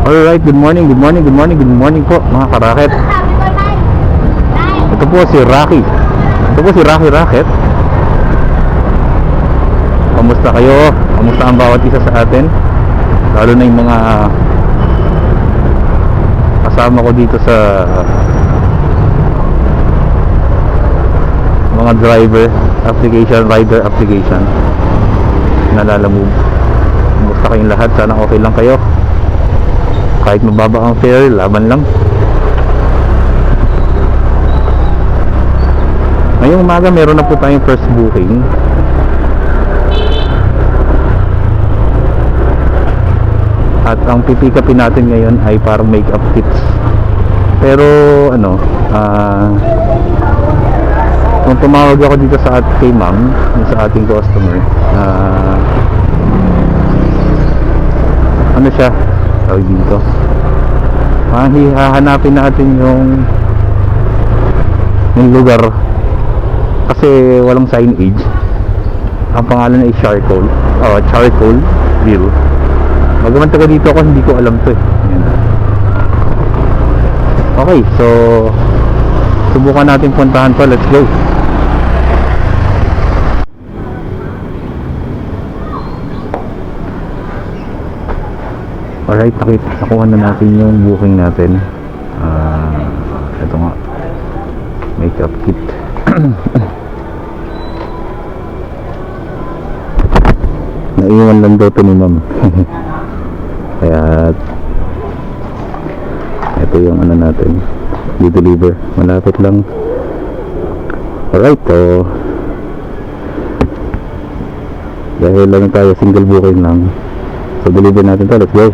Alright, good morning po mga karaket. Ito po si Rocky. Ito po si Rocky Racket. Kamusta kayo? Kamusta ang bawat isa sa atin? Lalo na yung mga kasama ko dito sa mga driver application, rider application. Nalalamove. Kamusta kayong lahat? Sana okay lang kayo. Kahit mababa ang fare, laban lang. Ngayong umaga meron na po tayong first booking. At ang pipikapin natin ngayon ay parang makeup kits. Pero ano, kung tumawag ako dito sa kay ma'am, sa ating customer, ano siya tawag dito, hahanapin natin yung lugar kasi walang signage. Ang pangalan ay charcoal view. Magaman taga dito ako, hindi ko alam to eh. Ayan. Okay, so subukan natin puntahan to. Let's go. Alright, nakuha na natin yung booking natin. Ito nga, makeup kit. Naiwan lang daw ito ni ma'am. Kaya ito yung ano natin, di-deliver, malapit lang. Alright, so dahil lang tayo single booking lang, so deliver natin to. Let's go.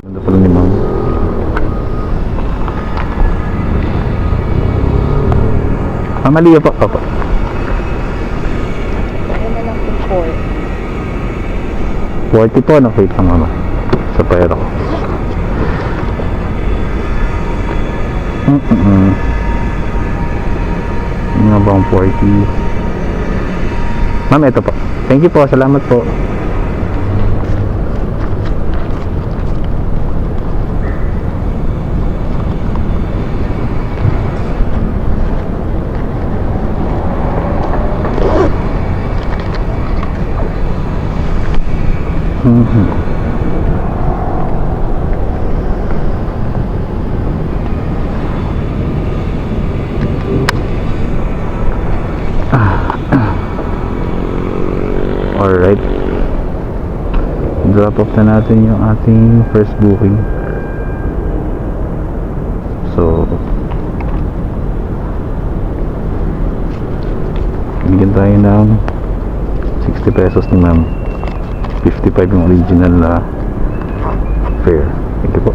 Ganda pala ni ma'am. Maliya pa, papa. Ano na lang po 40 po, nakita nga sa pera ko. Ano nga ba ang 40? Ma'am, ito po. Thank you po, salamat po. Alright, drop off na natin yung ating first booking. So bigyan tayo ng 60 pesos ni ma'am. 55 yung original fare. Thank you po.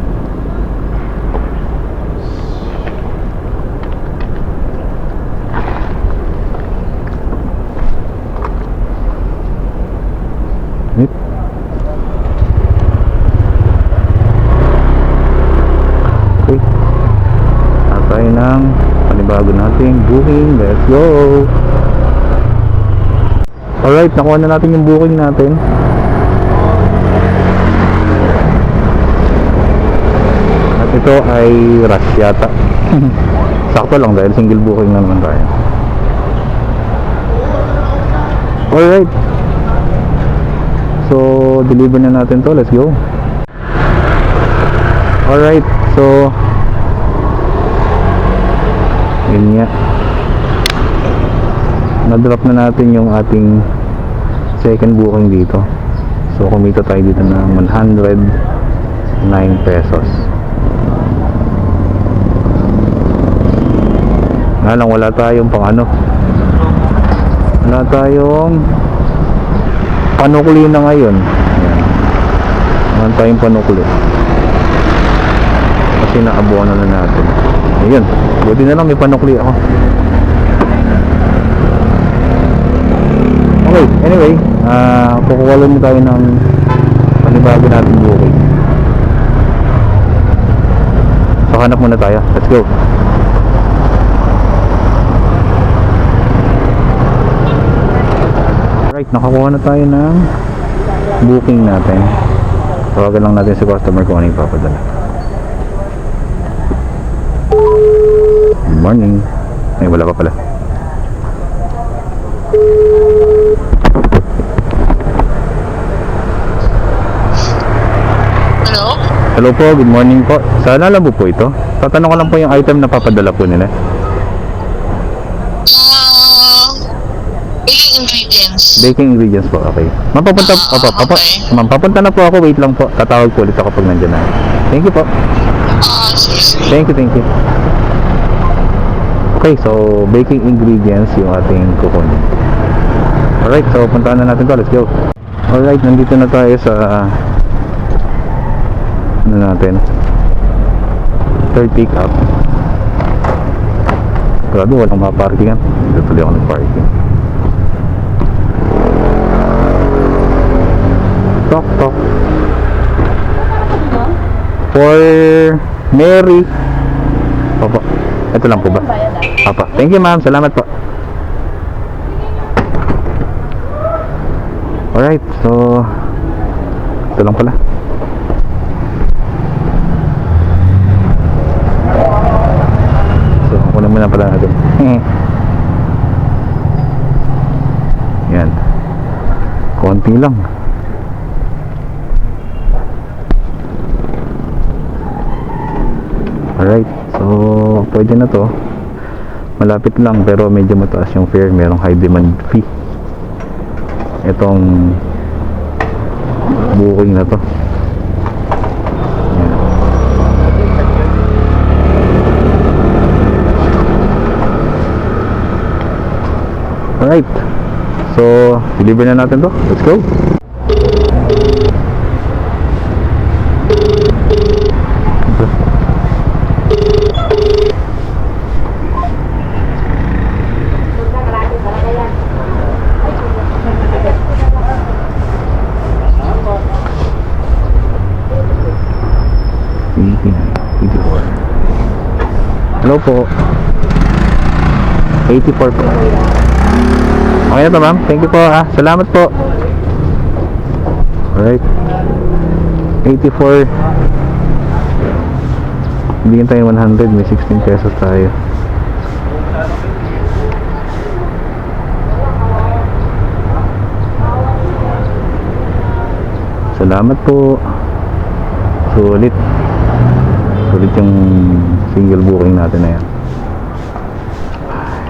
Yep. Okay, tayo ng panibago nating booking. Let's go. Alright, nakuha na natin yung booking natin. At ito ay rush yata. Sakto lang dahil single booking na naman tayo. Alright, so deliver na natin to. Let's go. Alright, so yun nga, na-drop na natin yung ating second booking dito. So kumita tayo dito ng 109 pesos. Nga lang, wala tayong pang ano, wala tayong panukli na ngayon. Ayan. Wala tayong panukli kasi naabuan na natin. Ayun, buti na lang may panukli ako. Okay, anyway, kukuwalan mo tayo ng panibago natin booking. So hanap muna tayo, let's go. nakakuha na tayo ng booking natin. Tawagan lang natin si customer kung ano yung papadala. Good morning. Ay, wala pa pala. Hello? Hello po, good morning po. Sa Lalabo po ito. Tatanong ko lang po yung item na papadala po nila. Baking ingredients. Baking ingredients po, okay. Ma'am, papunta, Okay. ma'am, papunta na po ako. Wait lang po. Tatawag po ulit ako pag nandiyan na. Thank you po. Sige. Thank you. Okay, so baking ingredients yung ating kukunin. Alright, so puntahan na natin to. Let's go. Alright, nandito na tayo sa ano natin, third pick up. Grabe, walang maparkingan. Dito tuloy ako nag-parking. Tok. For Mary. Opo. Ito lang po ba? Opo. Thank you, ma'am. Salamat po. Alright, so ito lang pala. So, kunin muna pala natin. Yan. Konti lang. Alright, so pwede na to. Malapit lang pero medyo mataas yung fare. Merong high demand fee itong booking na to. Yan. Alright, so deliver na natin to. Let's go. Hello po. 84 po. Okay na to, ma'am. Thank you po, ha. Salamat po. Alright. 84. Bigyan tayo 100. May 16 pesos tayo. Salamat po. Sulit yung single booking natin na yan.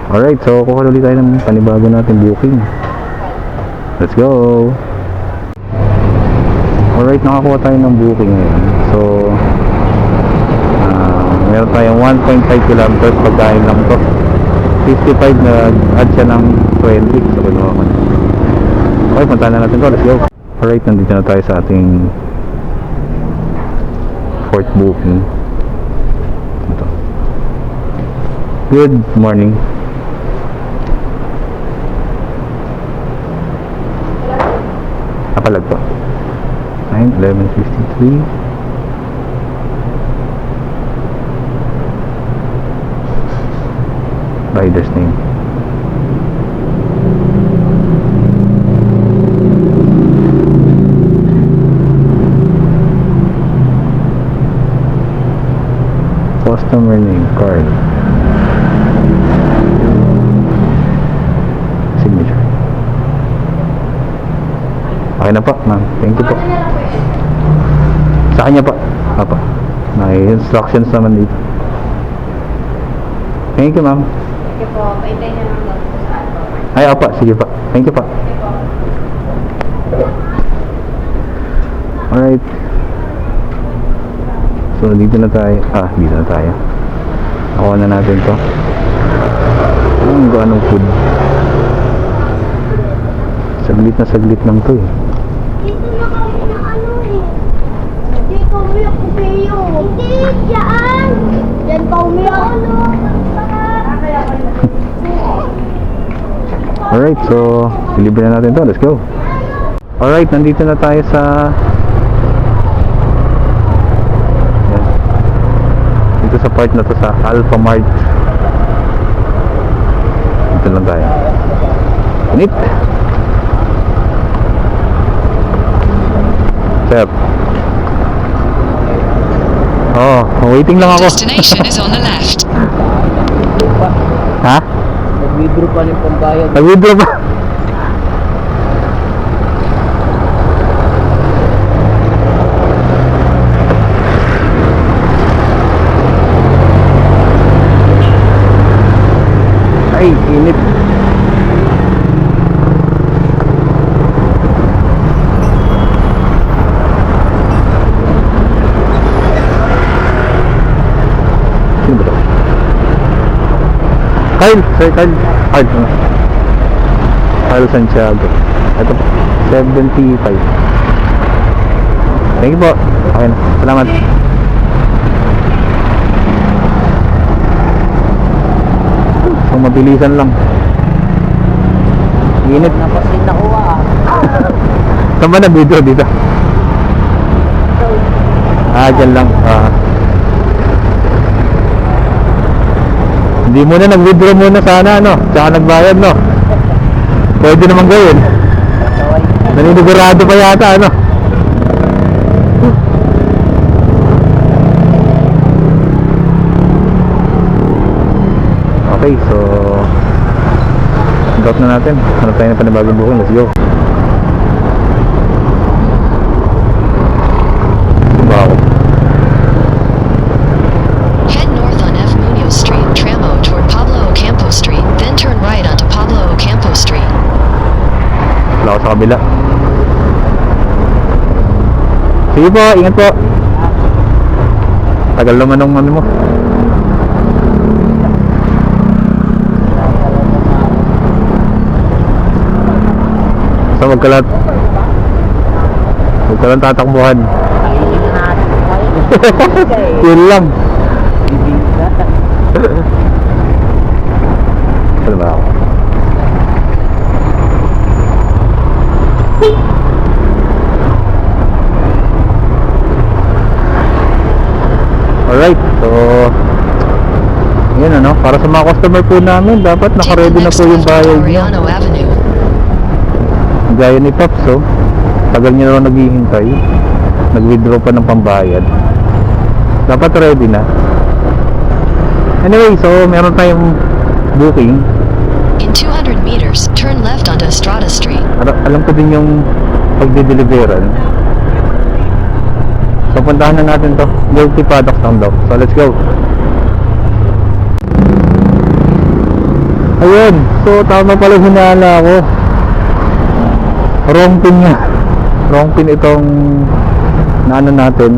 Alright, so kukuha ulit tayo ng panibago natin booking. Let's go. Alright, nakakuha tayo ng booking ngayon. So meron tayong 1.5 kilometers. Pagkain lang to 55 na add siya ng 20. So kinuha ko na. Okay, puntahan na natin to. Let's go. Alright, nandito na tayo sa ating fourth booking. Ito. Good morning. Apalag po. 9:11:53. Rider's name. Customer name, card, signature. Okay na po, ma'am. Thank you po. Sa kanya po. Apa. May instructions naman dito. Thank you, ma'am. Sige po, paintay niya lang daw sa ato. Ay, apa. Sige po. Thank you po. Alright. So, dito na tayo. Dito na tayo. Nakuha na natin to. Ang gaanong food. Saglit lang to eh. Dito na kami na ano eh. Hindi ka umiyak ko kayo. Hindi, dyan. Dyan pa umiyak. Alright, so deliver na natin to. Let's go. Alright, nandito na tayo sa dito sa part na to sa Alpha Mart. Dito lang tayo. Init. Sir. Oh, waiting lang ako. Destination is on the left. Ha? Nag-withdraw pa rin pambayad. Nag-withdraw ba? Ay, init. Sino ba to? Kyle, Sir Kyle. Kyle Santiago. Ito po, 75. Thank you po. Okay na, salamat. So, mabilisan lang. Init. Napasin na kuha ah. Saan ba na-video dito? Dyan lang. Hindi muna nag-withdraw muna sana, no? Tsaka nagbayad, no? Pwede naman gawin. Naninigurado pa yata, ano? Okay, so drop na natin. Ano tayo na panibagong buhay? Let's go. Wow. Head north on F. Munoz Street, Tramo toward Pablo Ocampo Street, then turn right onto Pablo Ocampo Street. Wala ako sa kabila. Sige po, ingat po. Tagal naman ng ano mo. So wag ka lang tatakbuhan. Yun lang. Ano ba ako? Alright, so yun ano, para sa mga customer po namin, dapat Take the naka-ready na next po yung left bayad onto niyo. Ariano Avenue. Gaya ni Pops, so tagal niya raw naghihintay, nag-withdraw pa ng pambayad, dapat ready na. Anyway, so meron tayong booking. In 200 meters, turn left onto Estrada Street. Alam ko din yung pagdideliveran, so puntahan na natin to. Guilty products lang daw, so let's go. Ayun, so tama pala hinala ako. Wrong pin nga. Wrong pin itong naano natin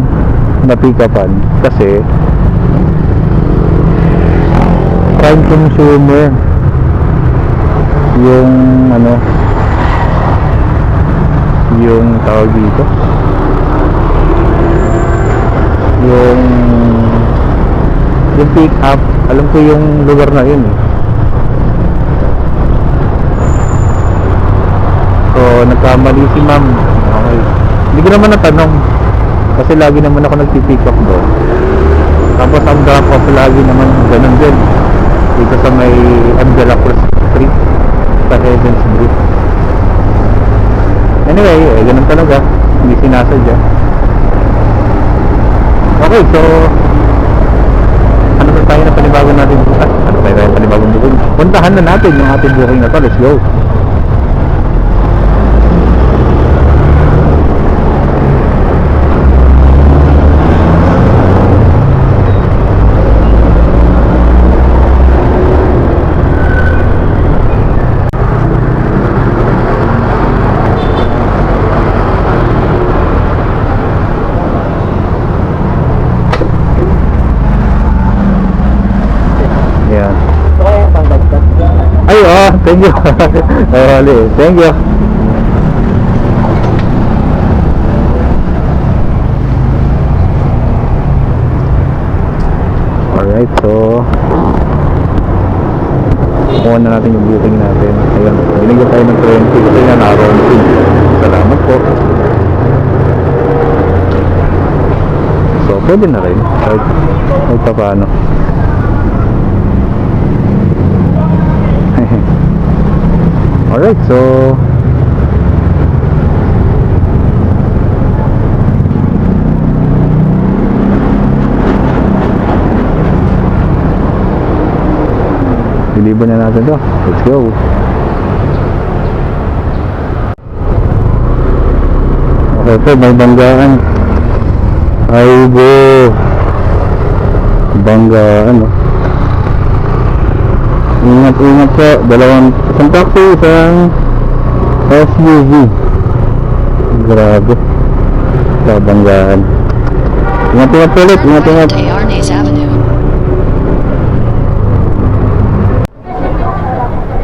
na pick-upan kasi prime consumer yung ano, yung tawag dito, yung pick up. Alam ko yung lugar na yun eh. So nagkamali si ma'am. Okay, hindi ko naman natanong kasi lagi naman ako nagpipick up doon. Tapos ang drop off lagi naman ganun din dito sa may Angela Cruz Street sa Heaven's Gate. Anyway, ganun talaga, hindi sinasadya. Okay, so ano ba tayo na panibagong natin bukas? Ano tayo na panibagong booking? Puntahan na natin yung ating booking na to. Let's go. Yan. Ito kaya pangdagdag. Ay, thank you. Thank you. Alright, so kuha na natin yung booking natin. Ayun, binigyan tayo ng 20 kasi nga na-rounding. Salamat po. So, pwede na rin. Kahit pa paano. Alright, so deliver na natin to. Let's go. Okay po, may banggaan. Ay bo. Banggaan, no? Ingat po. Isang taxi, isang SUV. Grabe. Sa banggaan. Ingat po ulit. Ingat. To Yarnes Avenue.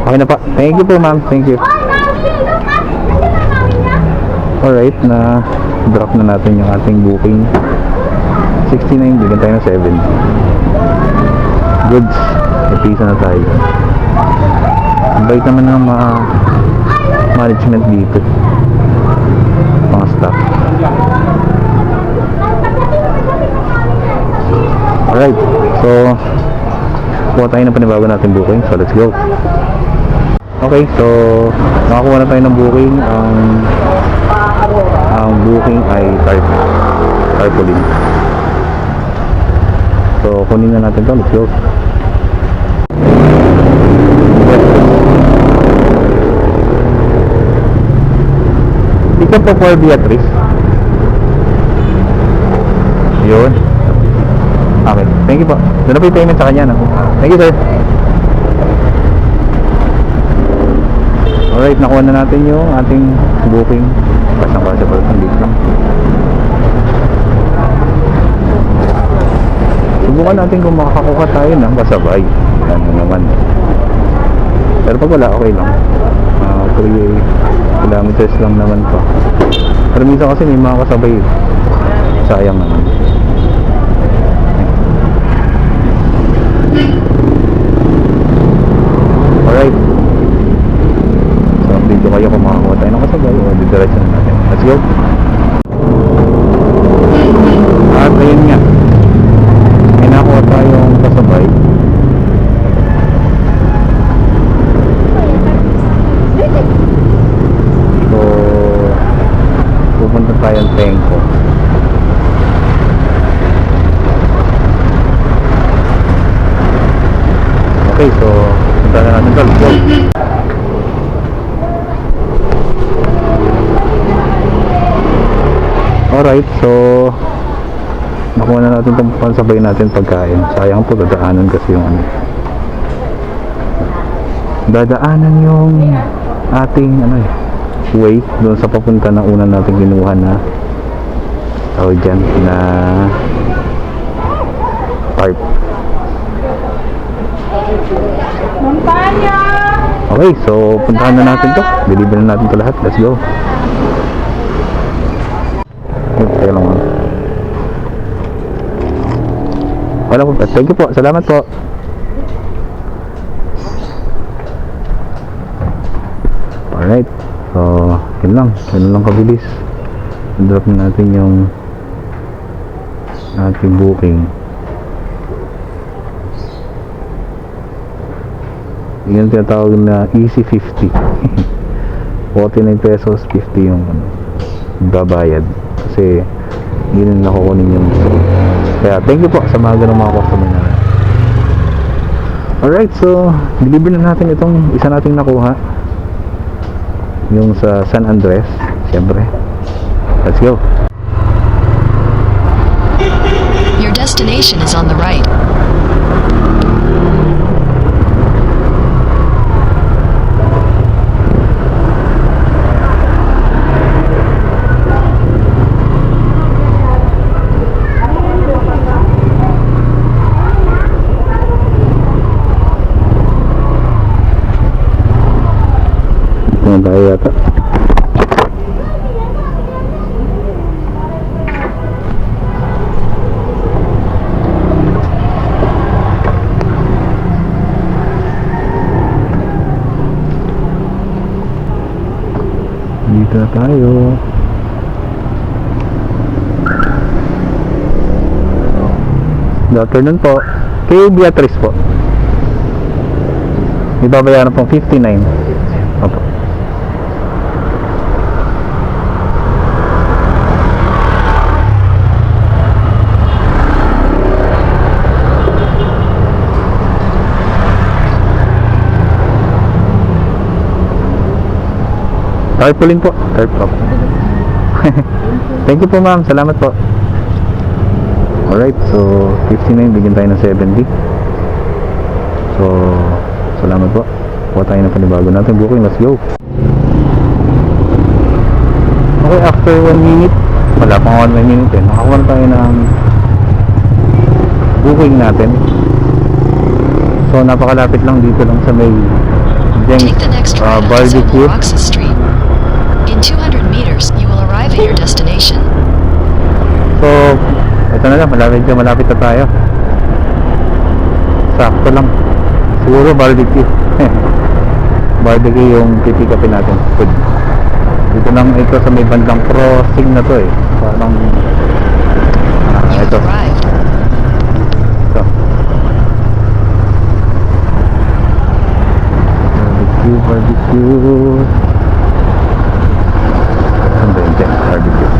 Okay na pa. Thank you po, ma'am. Thank you. Oh, Mami! Look at! Nandiyan na Mami niya? Alright, na drop na natin yung ating booking. 69, bigyan tayo ng 7. Goods. Ipisa na tayo. Ang bait naman ng mga management dito. Mga staff. Alright, so kuha tayo ng panibago natin booking. So let's go. Okay, so nakakuha na tayo ng booking. Ang booking ay tarpaulin. So kunin na natin to. Let's go. Pick up po for Beatrice. Yun. Okay, thank you po. Doon na po yung payment sa kanya, no? Thank you, sir. Alright, nakuha na natin yung ating booking. Pasang-pasang pala ng date lang. Subukan natin kung makakakuha tayo ng kasabay. Ano naman. Pero pag wala, okay lang. 3 kilometers lang naman pa. Pero minsan kasi may mga kasabay. Sayang naman. Alright. So update ko kayo kung makakuha tayo ng kasabay o didiretso na natin. Let's go. At ayun nga, may nakuha tayong kasabay. So pupunta tayong Tengko. Okay, so punta na natin. Let's go. Alright, so nakuha na natin itong pansabay natin pagkain. Sayang po, dadaanan kasi yung dadaanan yung ating way doon sa papunta na una natin kinuha na dyan na tarp. Okay, so puntahan na natin to. Deliver na natin to lahat. Let's go. Okay lang. Wala po. Thank you po. Salamat po. Alright. So, yun lang. Yun lang kabilis. Drop na natin yung ating booking. Yan tinatawag na Easy 50. 49 pesos 50 yung babayad. Kasi hindi na nakukunin yung kaya thank you po sa mga ganong mga customer na. Alright, so deliver na natin itong isa nating nakuha, yung sa San Andres. Siyempre, let's go. Your destination is on the right. Ito na tayo yata. Dito na tayo. Good afternoon po. Kay Beatrice po. May babayaran pong 59. Opo. Tarpaulin po. Tarp. Thank you po ma'am. Salamat po. Alright, so 59, bigyan tayo ng 70. So, salamat po. Kuha tayo ng panibago natin. Booking, let's go. Okay, after 1 minute, wala pang 1 minute eh. Nakakuha na tayo ng booking natin. So, napakalapit lang dito lang sa may Jenks Take the next right onto barbecue. Roxas Street. In 200 meters, you will arrive at your destination. So, ito na lang, malapit na tayo. Sakto lang. Siguro barbecue. Barbecue yung pipick-upin natin. Food. Dito lang ito sa may bandang crossing na to eh. Parang You have ito. arrived. Ito. Barbecue. Saan ba yung Jenks barbecue?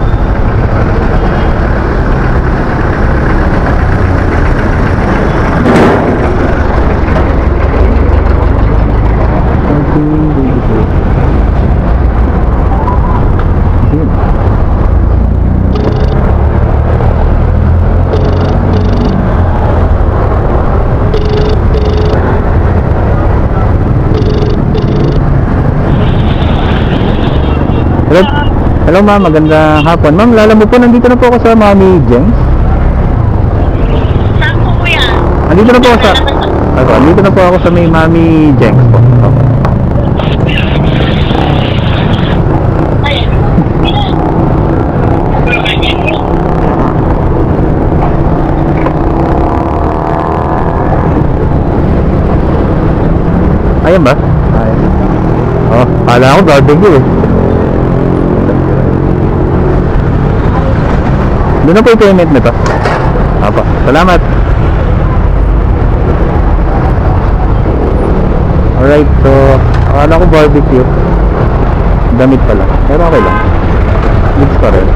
Hello, hello ma'am, magandang hapon. Ma'am, lala mo po, nandito na po ako sa Mami Jenks. Saan po kuya? Nandito na po ako sa... Nandito na po ako sa may Mami Jenks po. Okay. Ayan ba? Ayan. Oh, kala ko barbecue eh. Doon na po yung payment nito. Apa, salamat. Alright, so akala ko barbecue. Damit pala. Pero okay lang. Goods pa rin.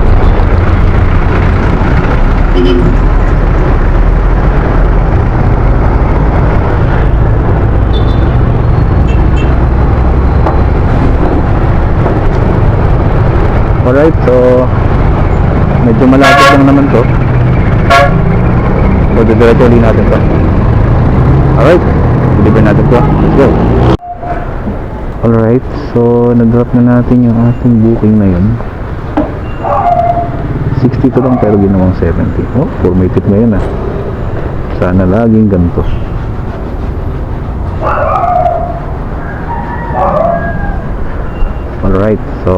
Alright, so medyo malapit lang naman to. So didiretso ulit natin to. Alright, deliver natin to. Let's go. Alright, so na-drop na natin yung ating booking na yun. 62 lang pero ginawang 70. Oh, formated na yun ah. Sana laging ganito. Alright, so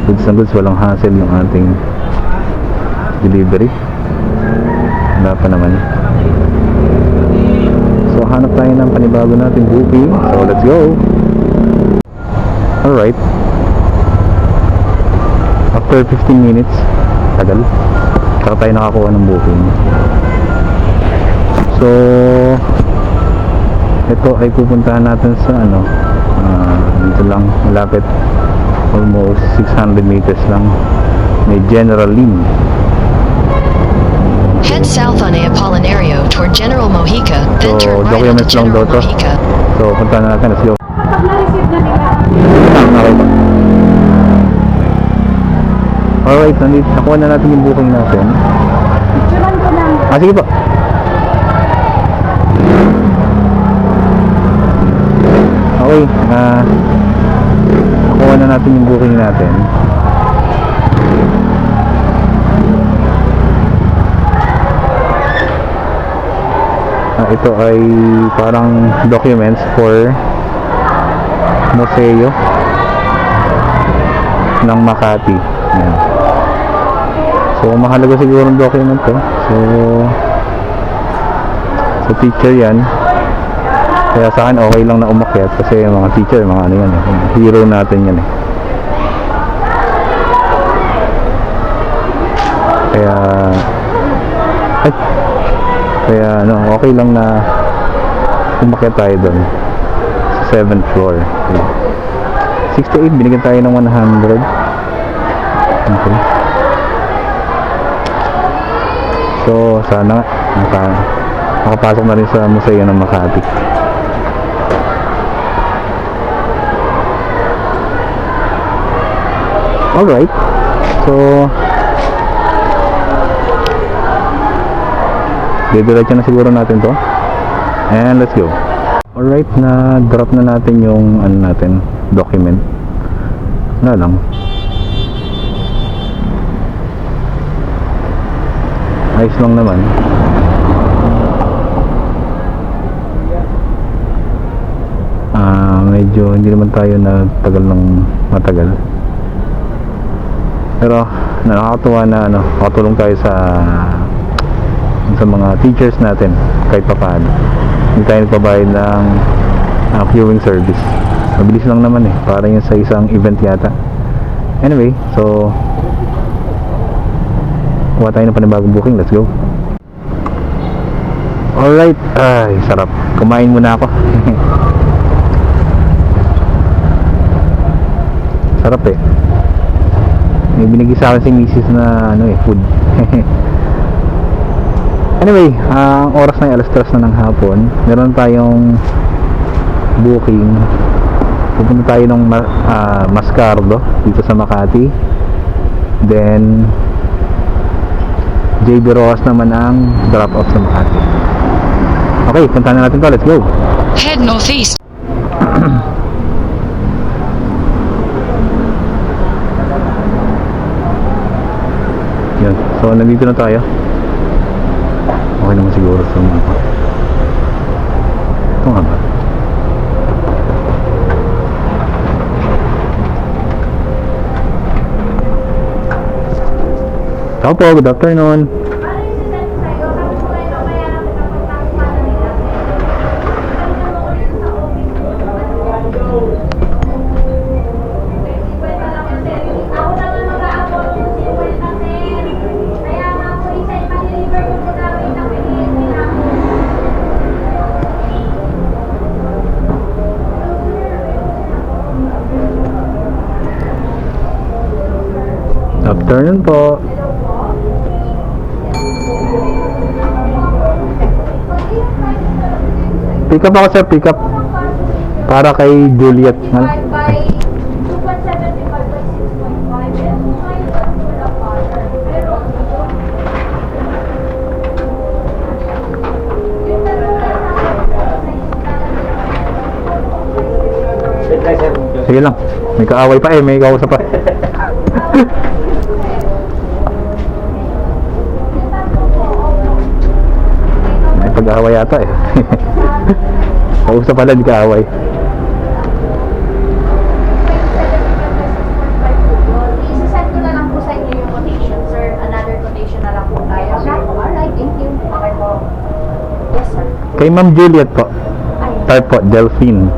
goods na goods, walang hassle yung ating delivery. Wala pa naman. So hanap tayo ng panibago natin booking. So let's go. Alright, after 15 minutes, tagal, saka tayo nakakuha ng booking. So ito ay pupuntahan natin sa ano, dito lang malapit, almost 600 meters lang, may General Lim. Head south on A. Apolinario toward General Mojica, then So turn right onto documents lang daw General to. Mojica. So puntahan na natin, let's go. Pag na-receive na nila. Okay ba? Alright, nandito, nakuha na natin yung booking natin. Picturean ko lang. Sige po. Okay, nakuha na natin yung booking natin. Ito ay parang documents for museo ng Makati. Yan. So mahalaga siguro ang document to. So teacher yan. Kaya sa akin okay lang na umakyat kasi yung mga teacher, mga ano yan eh. Hero natin yan eh. Kaya ano, okay lang na umakyat tayo doon sa 7th floor. Okay. 68, binigyan tayo ng 100. Okay. So sana makapasok na rin sa museo ng Makati. Alright. So, didiretso na siguro natin to. And let's go. Alright, na drop na natin yung ano natin, document. Wala lang. Ayos lang naman. Medyo hindi naman tayo nagtagal ng matagal. Pero nakakatuwa na nakatulong tayo sa mga teachers natin kahit pa paano. Hindi tayo nagpabayad ng queuing service. Mabilis lang naman para yun sa isang event yata. Anyway, so kuha tayo ng panibagong booking. Let's go. Alright. Ay, sarap. Kumain muna ako. Sarap may binigay sa akin si misis na food. Anyway, ang oras na ay alas 3 na ng hapon. Meron tayong booking. Pupunta tayo ng Mascardo dito sa Makati. Then JB Rojas naman ang drop off sa Makati. Okay, punta na natin to. Let's go. Head northeast. Yan. So, nandito na tayo. Okay naman siguro sa mga ito nga ba? Tao po, good afternoon. Afternoon po. Pick up ako sir, pick up. Para kay Juliet. By 2.75 by 6.5. Sige lang. May kaaway pa may kausap pa. May pag-aaway yata kausap pala, di kaaway. Isasend ko na lang po sa inyo yung quotation, sir. Another quotation na lang po tayo. Alright, thank you. Okay po. Yes, sir. Kay Ma'am Juliet po. Ay, Type po, Delphine.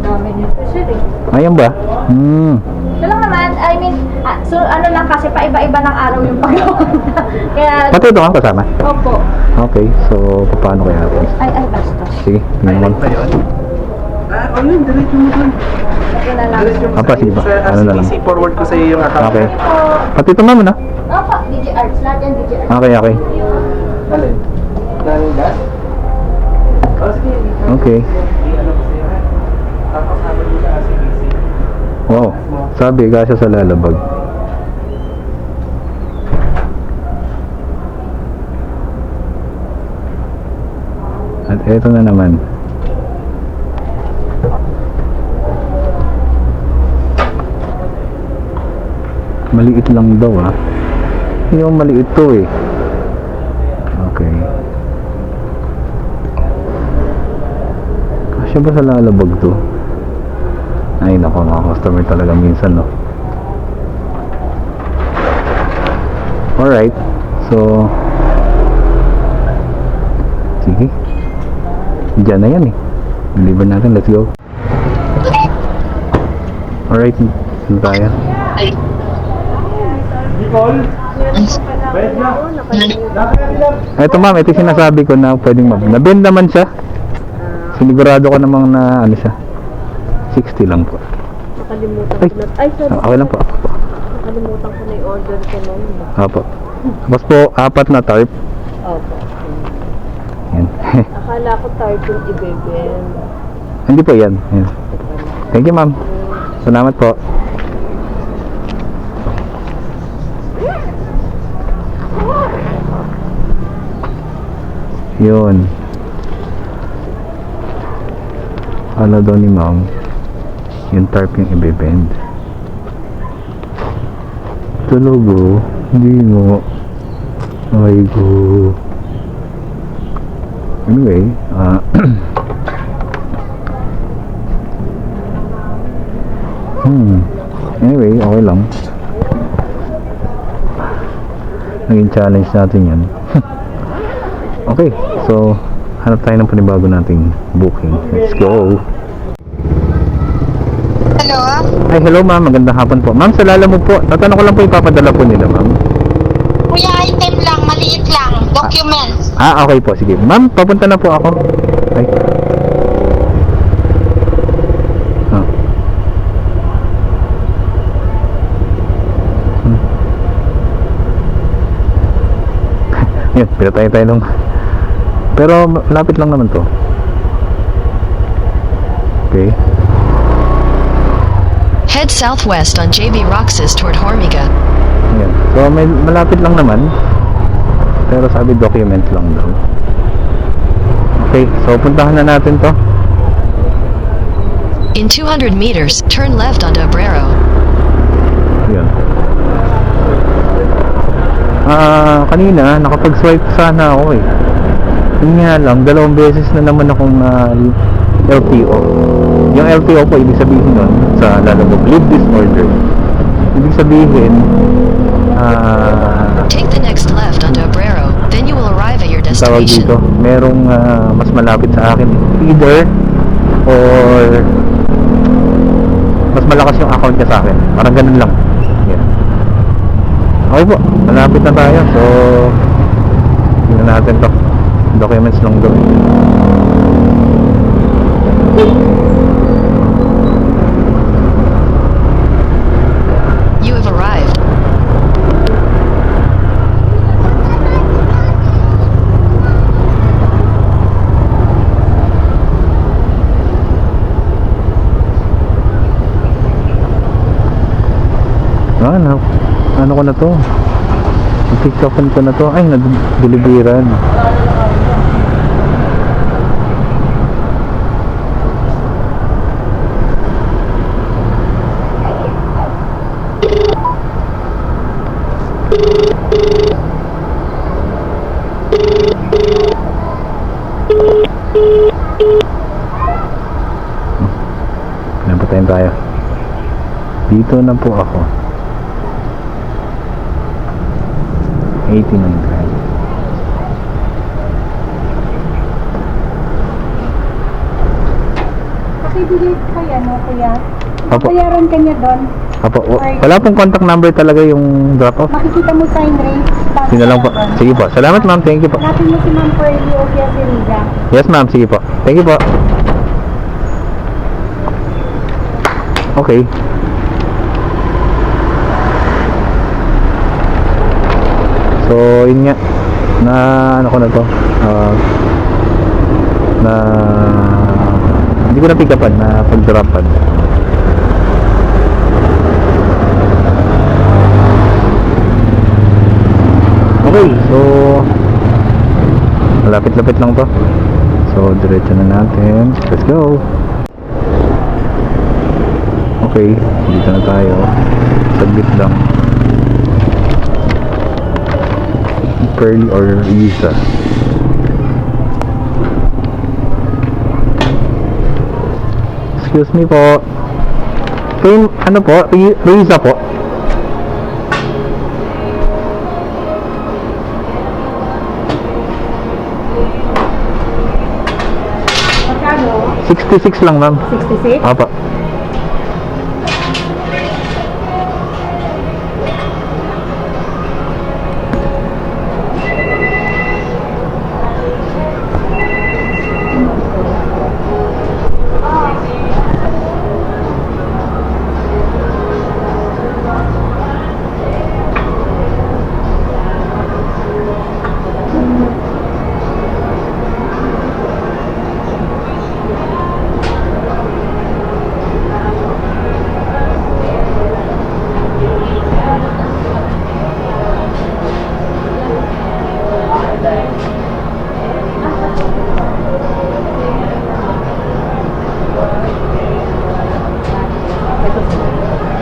dami nito, sir eh. Ayan ba? Ito lang naman, I mean, so ano lang kasi paiba-iba ng araw yung paggawa na. Kaya, Pati ito ang kasama? opo. Okay, so paano kaya ito? Ay, bastos. Sige, tingnan mo. Ayun, diretso mo dun. Lagyan na lang. Apa, sige ba? Ano na lang? forward ko sa iyo yung account. Okay. Po. Pati ito ma'am na? Opo, DJ Arts. Lahat yan, DJ Arts. Okay, okay. Alin? Nang gas? Oh, sige. Okay. Ano ko sa'yo, ha? Tapos habang mo sa ACDC. Wow. Sabi, kasya sa lalabag. At eto na naman. Maliit lang daw Hindi mo maliit to Okay. Kasya ba sa lalabag to? Ay nako, mga customer talaga minsan Alright. So sige, diyan na yan deliver natin, let's go. Alright, dito tayo. Eto ma'am, ito yung sinasabi ko na pwedeng nabend naman siya. Sinigurado ko namang na ano siya, 60 lang po. Nakalimutan Ay, ko na. Ay, sorry. okay lang po. Nakalimutan ko na yung order ko noon. Apo. Tapos po, 4 na tarp. Opo. Yan. Akala ko tart yung ibebel. Hindi po yan. Yan. Thank you, ma'am. Salamat po. Yun. Ano daw ni ma'am? Yung tarp yung ibebend. Tulogo. Hindi mo. Ay go. Anyway, anyway, okay lang. Naging challenge natin yan. Okay, so hanap tayo ng panibago nating booking. Let's go. Hello? Ay, hello ma'am, magandang hapon po. Ma'am, sa Lalamove po, tatanong ko lang po yung papadala po nila, ma'am. Kuya, item lang, maliit lang. Documents. Okay po, sige. Ma'am, papunta na po ako. Ay. Ah. Yan, pinatay tayo nung... Pero lapit lang naman to. Okay. Head southwest on JB Roxas toward Hormiga. Yan. So may malapit lang naman. Pero sabi document lang daw. Okay, so puntahan na natin to. In 200 meters, turn left onto Abrero. Yan. Kanina nakapag-swipe sana ako eh. Yun nga lang, 2 beses na naman akong LTO. Yung LTO po, ibig sabihin nun, sa Lalamove, leave disorder. Ibig sabihin, Take the next left onto Abrero, then you will arrive at your tawag destination. dito, merong mas malapit sa akin. Either, or mas malakas yung account niya sa akin. Parang ganun lang. Yan. Okay po, malapit na tayo. So, tingnan natin to. Documents lang doon. You have arrived. Ano ko na to? I-pick upan ko na to. Ay, nag-deliveran. Napatayin tayo. Dito na po ako. 89 Drive. Pakibigay ko kaya, no, kuya? Apo. Bayaran ka niya doon. Apo, wala pong contact number talaga yung drop off. Makikita mo sign race. Sino lang po. Sige po. Salamat ma'am. Thank you po. Hanapin mo si Ma'am Pearly o kaya si Riza. Yes ma'am. Sige po. Thank you po. Okay. So, yun nga. Na ano ko na to. Na hindi ko na pick upan na pag-dropan. Okay, so malapit-lapit lang to. So, diretso na natin. Let's go. Okay, dito na tayo. Saglit lang. Pearly or Riza. Excuse me po. Same, ano po? Riza po. Magkano? 66 lang ma'am. 66? Apa.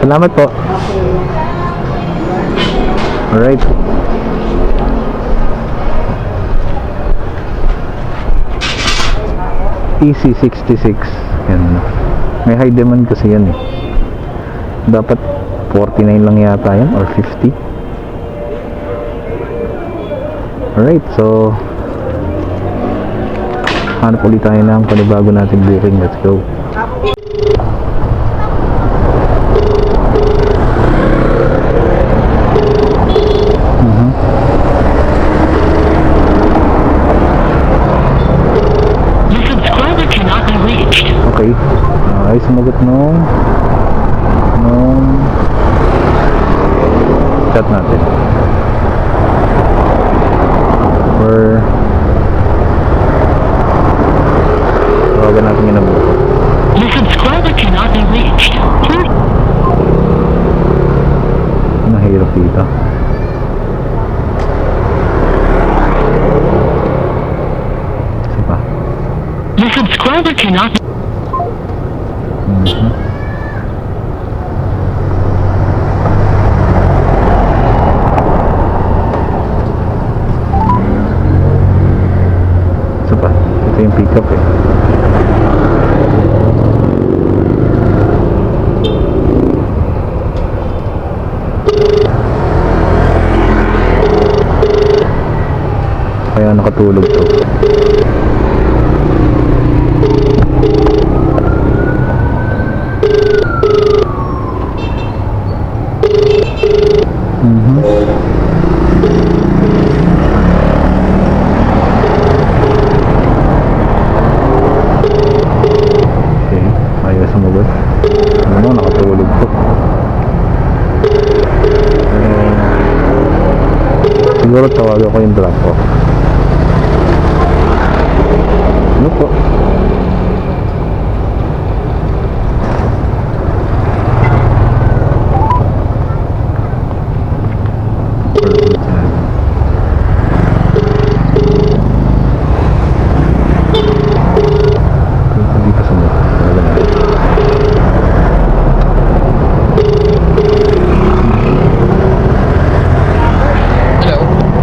Salamat po. Alright. EC66. Yan. May high demand kasi yan eh. Dapat 49 lang yata yan or 50. Alright, so hanap ulit tayo ng panibago natin booking. Let's go. The subscriber cannot be reached. Okay. Ay sumagot nung chat natin. Or tawagan natin yung nabuo. The subscriber cannot be reached. Please Nahirap dito. Isa pa. The subscriber cannot. Isa pa. Ito yung pick up eh. Kaya nakatulog to. Okay, ayaw sumugot. Ano, nakatulog to. Siguro tawagan ko yung drop off. Ano po? Hindi pa sumuot. Hello?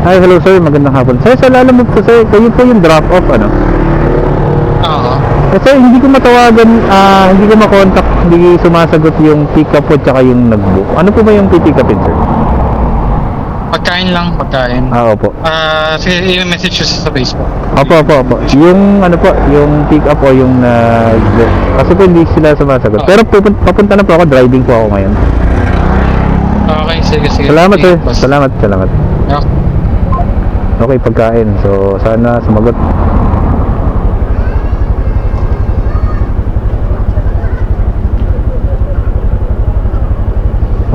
Hi, hello sir. Magandang hapon. Sir, sa lalamove po sir, kayo po yung drop off, ano? Oo. Sir, hindi ko matawagan, hindi ko makontak, hindi sumasagot yung pick up po tsaka yung nag-book. Ano po ba yung pick upin sir? Pagkain lang, pagkain. Opo. Sige, i-message ko sa Facebook. Opo. Yung ano po, yung pick up o yung kasi po hindi sila sumasagot. Oo. Pero papunta na po ako, driving po ako ngayon. Okay, sige. Salamat Sige, sir. boss. Salamat. Yeah. Okay, pagkain. So, sana sumagot.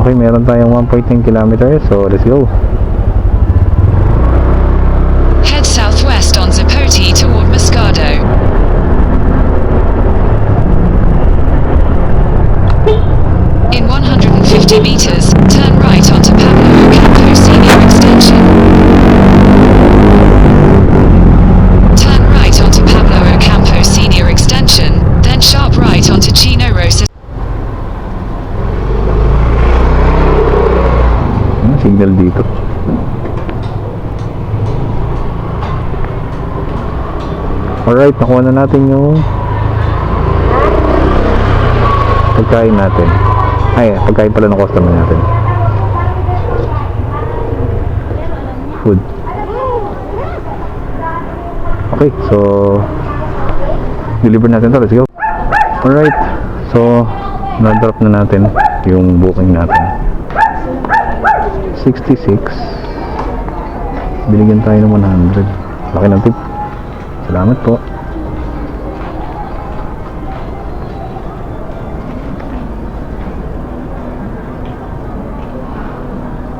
Okay, meron tayong 1.9 kilometers. So, let's go. Head southwest on Zapote toward Moscado. In 150 meters, turn right onto Pablo Ocampo Senior Extension. Turn right onto Pablo Ocampo Senior Extension, then sharp right onto Chino Rosa. Signal dito. Alright, nakuha na natin yung pagkain natin. Ay, pagkain pala ng customer natin. Food. Okay, so deliver natin to. Let's go. Alright, so na-drop na natin yung booking natin. 66. Binigyan tayo ng 100. Laki ng tip. Salamat po.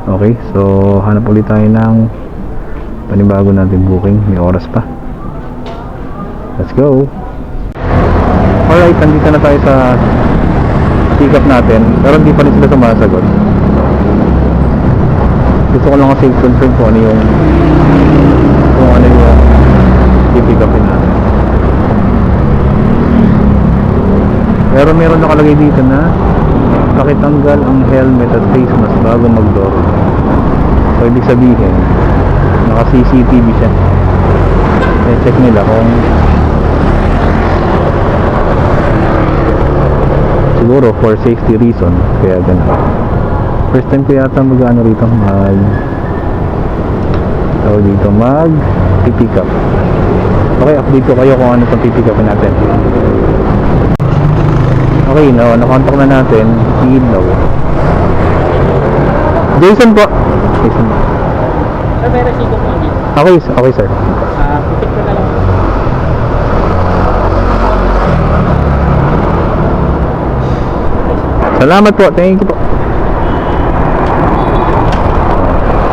Okay, so hanap ulit tayo ng panibago natin booking. May oras pa. Let's go. Alright, nandito na tayo sa pick up natin. Pero hindi pa rin sila sumasagot. Gusto ko lang kasi confirm kung ano yung i-pick upin natin. Pero meron nakalagay dito na pakitanggal ang helmet at face mask bago mag-door. So ibig sabihin naka CCTV siya. Check nila kung siguro for safety reason kaya ganun. First time ko yata mag-ano rito pick up. Okay, update ko kayo kung ano pang pick up natin. Okay, na-contact na natin si Ilaw. Jason po. Jason. Sir, may resibo po dito. Okay sir. Pitik ko na lang. Salamat po, thank you po.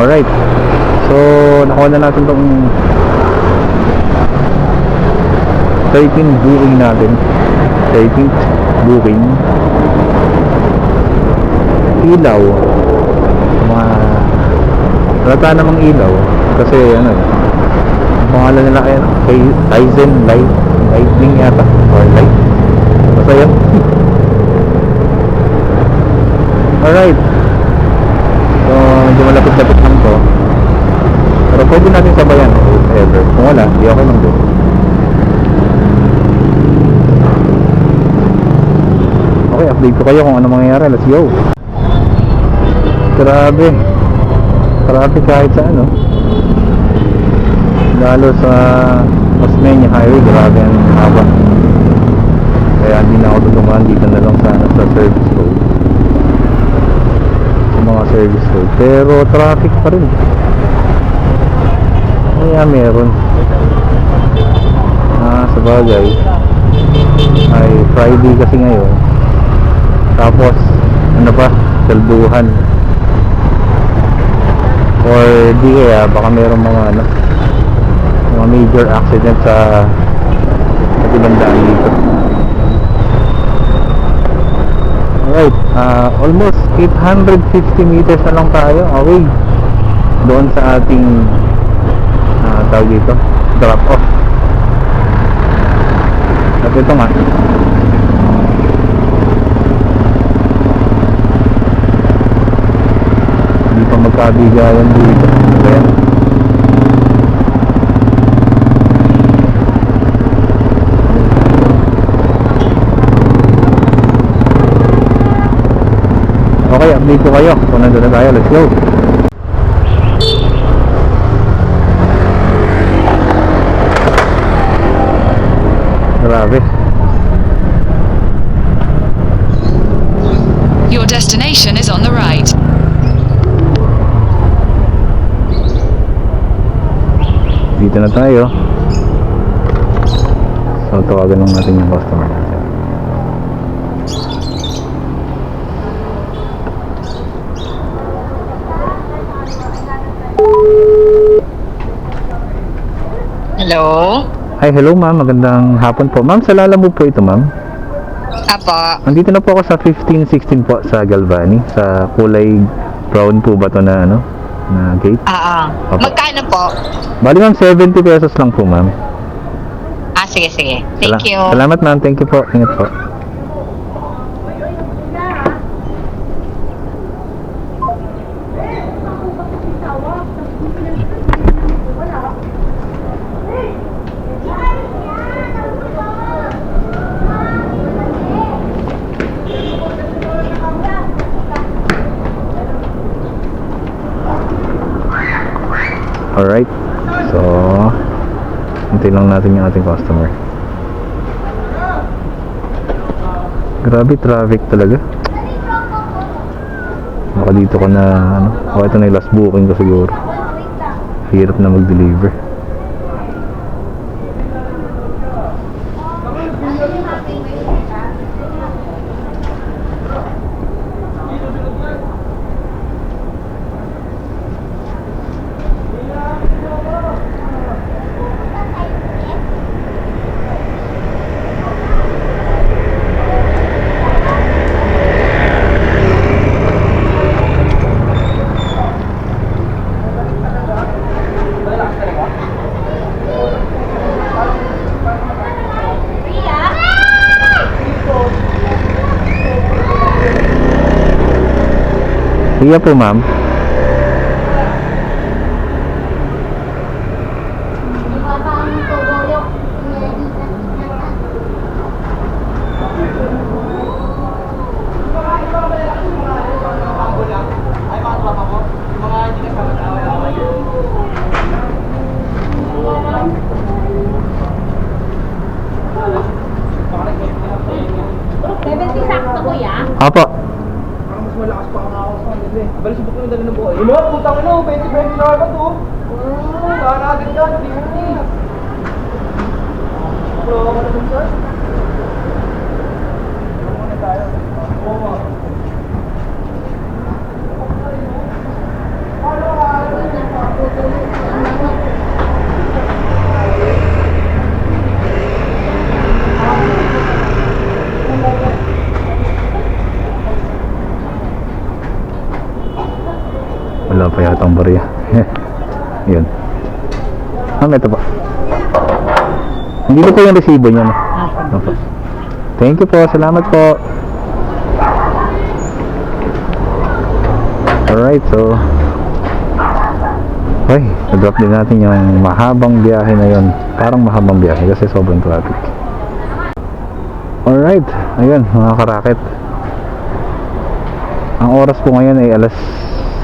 Alright. So, nakuha na natin tong 13th booking natin. 13th booking. Ilaw. Wala namang ilaw. Kasi ano eh. Pangalan nila kay Aizen Lightning yata. Or Light. Basta yun. Alright. So, medyo malapit-lapit lang to. Pero pwede natin sabayan if ever. Kung wala, di okay lang din. Okay, update ko kayo kung ano mangyayari. Let's go. Grabe. Traffic kahit sa ano. Lalo sa Osmeña Highway. Grabe ang haba. Kaya hindi na ako tutungan. Dito na lang sa service road. Mga service road, pero traffic pa rin. Kaya meron sa bagay ay Friday kasi ngayon, tapos ano pa, salduhan, or di kaya baka meron mga mga major accident sa ibang daan dito. Alright, almost 850 meters na lang tayo away doon sa ating tawag dito, drop off. At ito nga, hindi pa magkabigayan dito. Ayan. Okay, update ko kayo kung nandun na tayo. Let's go. Grabe. Your destination is on the right. Dito na tayo. So tawagan lang natin yung customer natin. Hello? Hi, hello ma'am. Magandang hapon po. Ma'am, sa Lalamove po ito ma'am. Apo. Andito na po ako sa 1516 po sa Galvani. Sa kulay brown po ba to na na gate? Apo. Magkano po? Bali ma'am, 70 pesos lang po ma'am. Sige. Thank you. Salamat ma'am. Thank you po. Ingat po. Alright, so hintay lang natin yung ating customer. Grabe traffic talaga. Baka dito ko na baka ito na yung last booking ko siguro. Hirap na mag-deliver. Iya po, ma'am. Ay, mga tropa mo. Mga hindi kasama sa away-away. 70 sakto kuya. Apo. Parang mas malakas pa ang ako sa kanila eh. Balik subok ko yung dala ng buhay. Ano? Putang ina, 20-20 na agad oh. Saan natin dyan? Hindi mo ni. Pro ka na dun, sir? Muna tayo. Oo. Wala pa yatang barya. Yun. Ma'am, ito po. Hindi ko po yung resibo niya. No? Opo. Thank you po. Salamat po. Alright, so okay, na-drop din natin yung mahabang biyahe na yun. Parang mahabang biyahe kasi sobrang traffic. Alright, ayun mga karaket. Ang oras po ngayon ay alas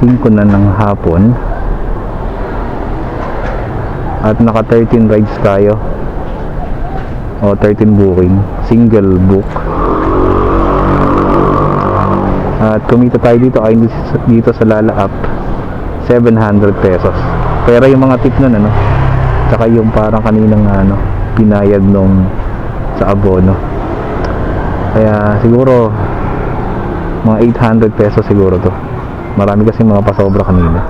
5 na ng hapon. At naka 13 rides tayo. O 13 booking. Single book. At kumita tayo dito ay dito sa Lala App 700 pesos. Pero yung mga tip nun ano, tsaka yung parang kaninang ano, pinayad nung sa abono. Kaya siguro mga 800 pesos siguro to. Marami kasi mga pasobra kanina.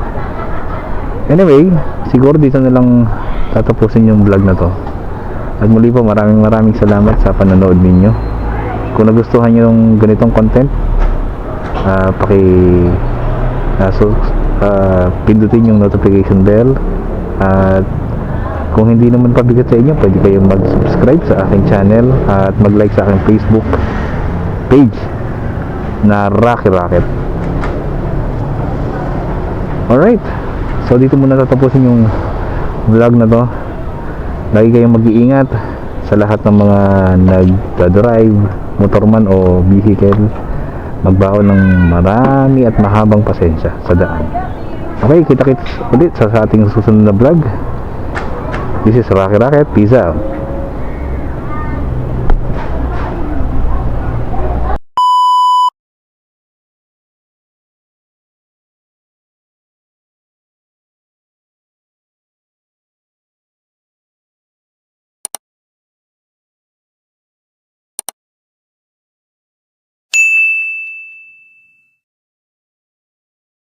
Anyway, siguro dito na lang tatapusin yung vlog na to. At muli po maraming salamat sa panonood ninyo. Kung nagustuhan nyo yung ganitong content, pindutin yung notification bell. At kung hindi naman pabigat sa inyo, pwede kayong mag-subscribe sa aking channel at mag-like sa aking Facebook page na Rocky Rocket. Alright, so dito muna tatapusin yung vlog na to. Lagi kayong mag-iingat sa lahat ng mga nagdadrive, motorman o vehicle. Magbaon ng marami at mahabang pasensya sa daan. Okay, kita-kits ulit sa ating susunod na vlog. This is Rocky Rocket. Peace out.